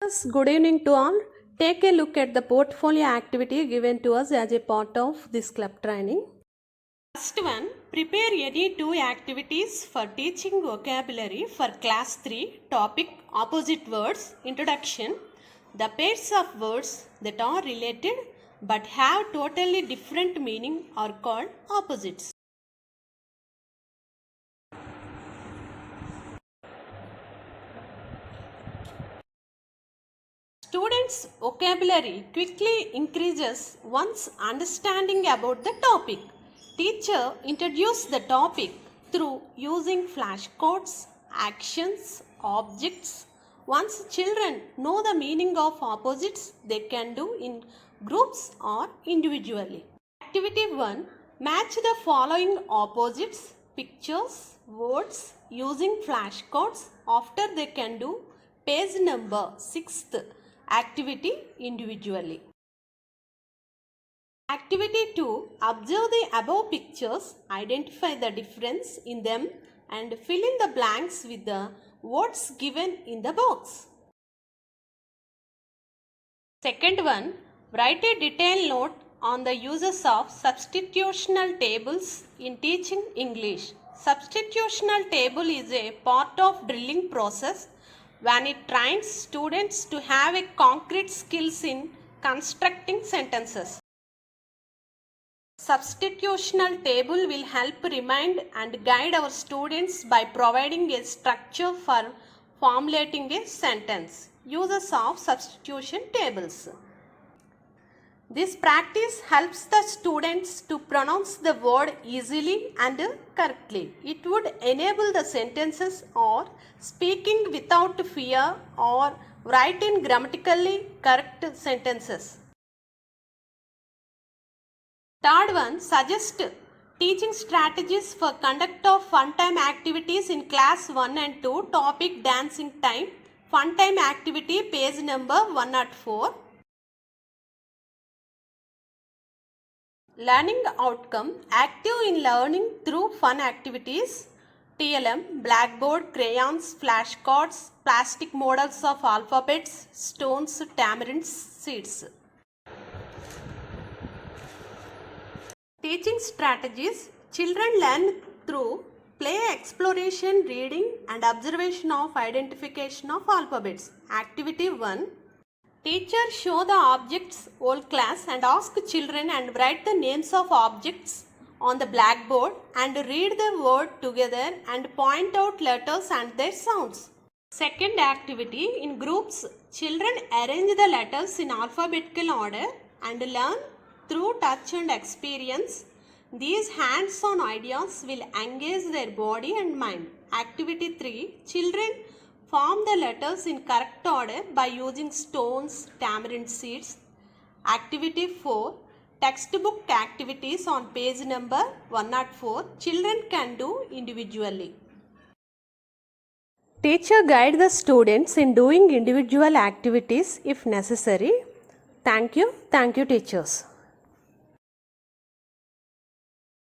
Yes, good evening to all. Take a look at the portfolio activity given to us as a part of this club training. First one, prepare any two activities for teaching vocabulary for class 3, topic opposite words, introduction. The pairs of words that are related but have totally different meaning are called opposites. Students' vocabulary quickly increases once understanding about the topic. Teacher introduces the topic through using flashcards, actions, objects. Once children know the meaning of opposites, they can do in groups or individually. Activity 1. Match the following opposites, pictures, words using flashcards. After they can do page number 6th activity individually. Activity 2. Observe the above pictures, identify the difference in them and fill in the blanks with the words given in the box. Second one, write a detailed note on the uses of substitutional tables in teaching English. Substitutional table is a part of drilling process when it trains students to have a concrete skills in constructing sentences. Substitutional table will help remind and guide our students by providing a structure for formulating a sentence. Uses of substitution tables. This practice helps the students to pronounce the word easily and correctly. It would enable the sentences or speaking without fear or write in grammatically correct sentences. Third one, suggest teaching strategies for conduct of fun time activities in class 1 and 2, topic dancing time, fun time activity, page number 104. Learning outcome, active in learning through fun activities, TLM, blackboard, crayons, flashcards, plastic models of alphabets, stones, tamarind seeds. Teaching strategies, children learn through play, exploration, reading and observation of identification of alphabets. Activity 1. Teacher show the objects whole class and ask children and write the names of objects on the blackboard and read the word together and point out letters and their sounds. Second activity, in groups, children arrange the letters in alphabetical order and learn through touch and experience. These hands-on ideas will engage their body and mind. Activity 3. Children form the letters in correct order by using stones, tamarind seeds. Activity 4. Textbook activities on page number 104. Children can do individually. Teacher guide the students in doing individual activities if necessary. Thank you teachers.